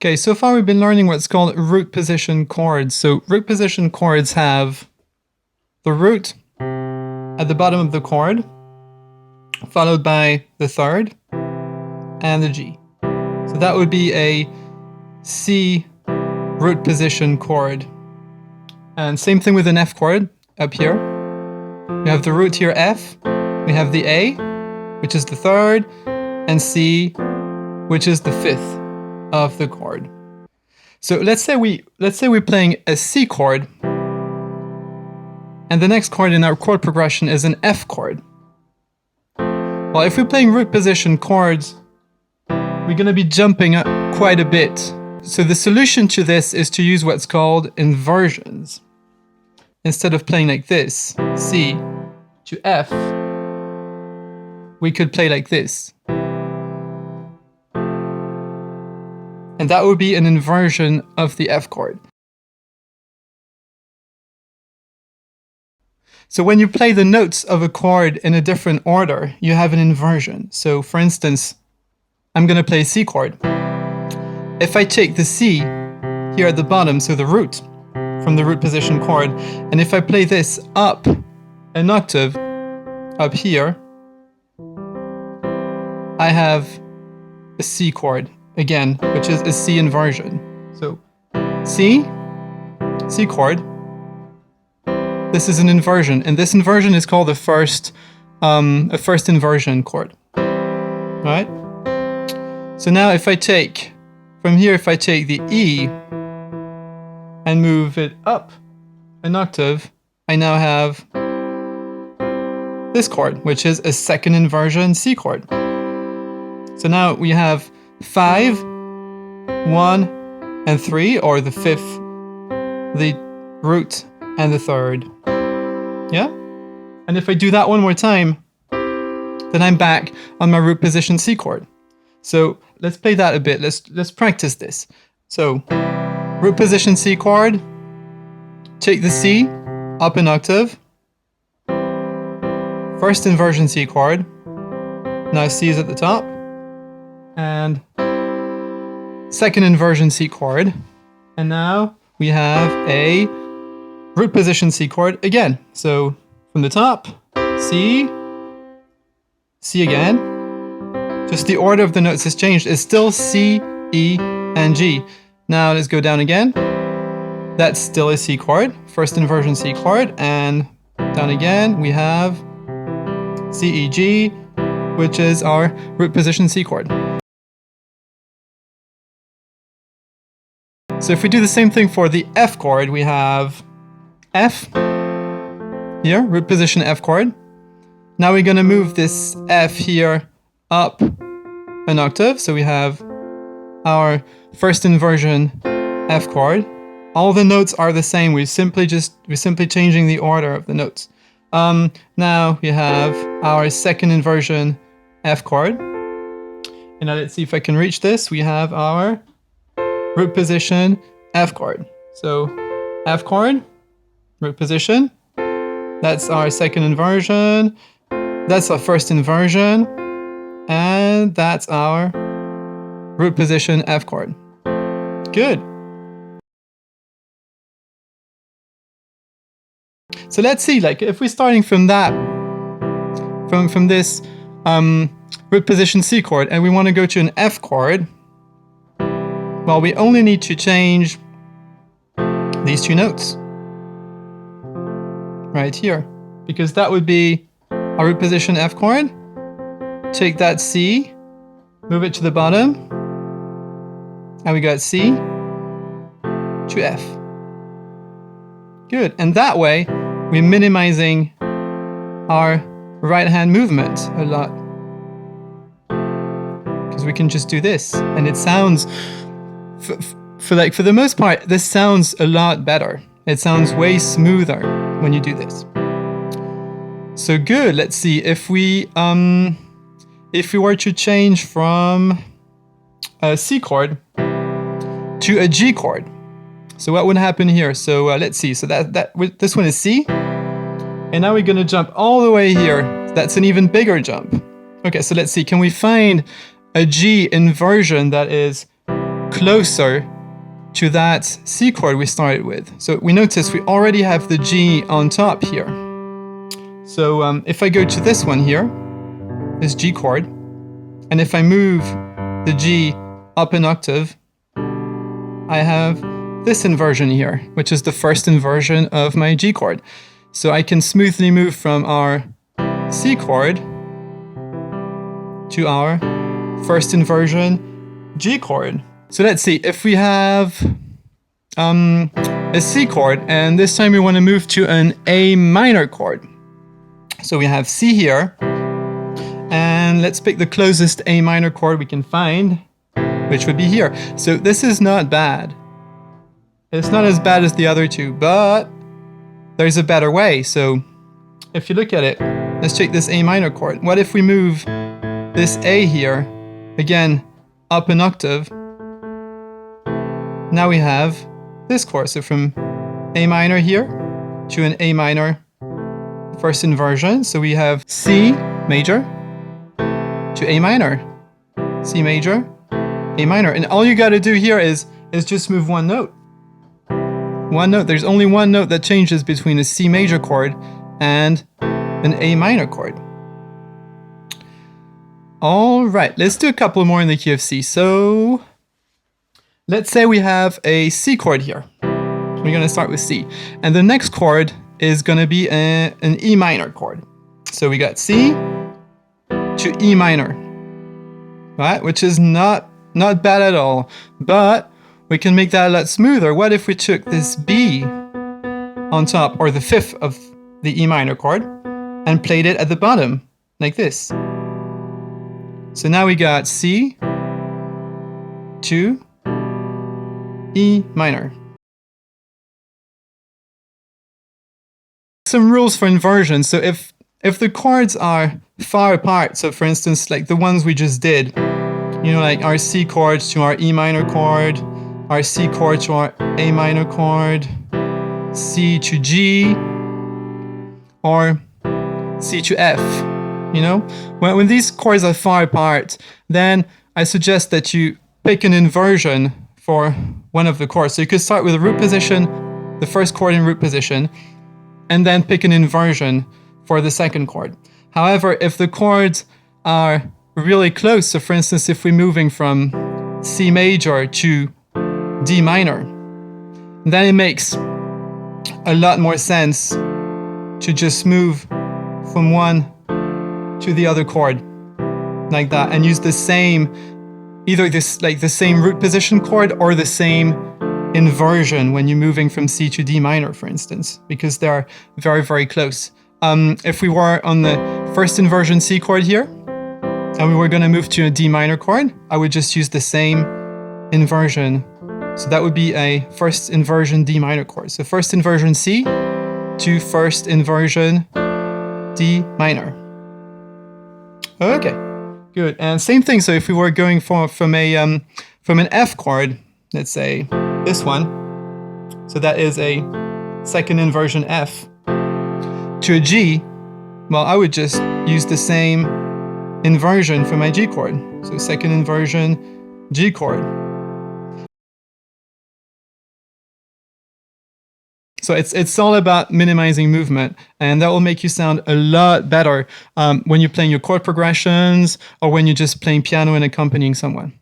Okay, so far we've been learning what's called root position chords. So root position chords have the root at the bottom of the chord, followed by the third and the G. So that would be a C root position chord. And same thing with an F chord up here. We have the root here F, we have the A, which is the third, and C, which is the fifth of the chord. So let's say we're playing a C chord, and the next chord in our chord progression is an F chord. Well, if we're playing root position chords, we're going to be jumping up quite a bit. So the solution to this is to use what's called inversions. Instead of playing like this, C to F, we could play like this. And that would be an inversion of the F chord. So when you play the notes of a chord in a different order, you have an inversion. So for instance, I'm going to play a C chord. If I take the C here at the bottom, so the root from the root position chord, and if I play this up an octave up here, I have a C chord again, which is a C inversion. So C chord, this is an inversion, and this inversion is called a first inversion chord. Right? So now if I take, from here, if I take the E and move it up an octave, I now have this chord, which is a second inversion C chord. So now we have 5, 1, and 3, or the fifth, the root, and the third. Yeah? And if I do that one more time, then I'm back on my root position C chord. So let's play that a bit. Let's practice this. So root position C chord, take the C up an octave, first inversion C chord, now C is at the top, and second inversion C chord, and now we have a root position C chord again. So from the top, C, C again. Just the order of the notes has changed. It's still C, E, and G. Now let's go down again. That's still a C chord, first inversion C chord, and down again we have C, E, G, which is our root position C chord. So if we do the same thing for the F chord, we have F here, root position F chord. Now we're going to move this F here up an octave. So we have our first inversion F chord. All the notes are the same. We're simply changing the order of the notes. Now we have our second inversion F chord. And now let's see if I can reach this. We have our root position F chord. So F chord, root position. That's our second inversion. That's our first inversion. And that's our root position F chord. Good. So let's see, like if we're starting from that, from this root position C chord, and we want to go to an F chord, well, we only need to change these two notes right here, because that would be our root position F chord. Take that C, move it to the bottom, and we got C to F. Good, and that way we're minimizing our right hand movement a lot, because we can just do this, and it sounds, for the most part, this sounds a lot better. It sounds way smoother when you do this. So good. Let's see if we were to change from a C chord to a G chord. So what would happen here? So let's see. So this one is C, and now we're going to jump all the way here. That's an even bigger jump. Okay, so let's see. Can we find a G inversion that is closer to that C chord we started with. So we notice we already have the G on top here. So if I go to this one here, this G chord, and if I move the G up an octave, I have this inversion here, which is the first inversion of my G chord. So I can smoothly move from our C chord to our first inversion G chord. So let's see, if we have a C chord, and this time we want to move to an A minor chord. So we have C here, and let's pick the closest A minor chord we can find, which would be here. So this is not bad. It's not as bad as the other two, but there's a better way. So if you look at it, let's take this A minor chord. What if we move this A here, again, up an octave? Now we have this chord. So from A minor here to an A minor first inversion. So we have C major to A minor, C major, A minor. And all you got to do here is just move one note. One note. There's only one note that changes between a C major chord and an A minor chord. All right, let's do a couple more in the key of C. So let's say we have a C chord here. We're going to start with C. And the next chord is going to be an E minor chord. So we got C to E minor, right? Which is not bad at all. But we can make that a lot smoother. What if we took this B on top, or the fifth of the E minor chord, and played it at the bottom, like this? So now we got C to E minor. Some rules for inversion. So if the chords are far apart, so for instance, like the ones we just did, you know, like our C chord to our E minor chord, our C chord to our A minor chord, C to G, or C to F, you know? When these chords are far apart, then I suggest that you pick an inversion for one of the chords. So you could start with a root position, the first chord in root position, and then pick an inversion for the second chord. However, if the chords are really close, so for instance, if we're moving from C major to D minor, then it makes a lot more sense to just move from one to the other chord like that, and use the same, either this, like the same root position chord or the same inversion when you're moving from C to D minor, for instance, because they're very, very close. If we were on the first inversion C chord here, and we were going to move to a D minor chord, I would just use the same inversion. So that would be a first inversion D minor chord. So first inversion C to first inversion D minor. Okay, good. And same thing. So if we were going from an F chord, let's say this one, so that is a second inversion F, to a G, well, I would just use the same inversion for my G chord. So second inversion G chord. So it's all about minimizing movement, and that will make you sound a lot better when you're playing your chord progressions or when you're just playing piano and accompanying someone.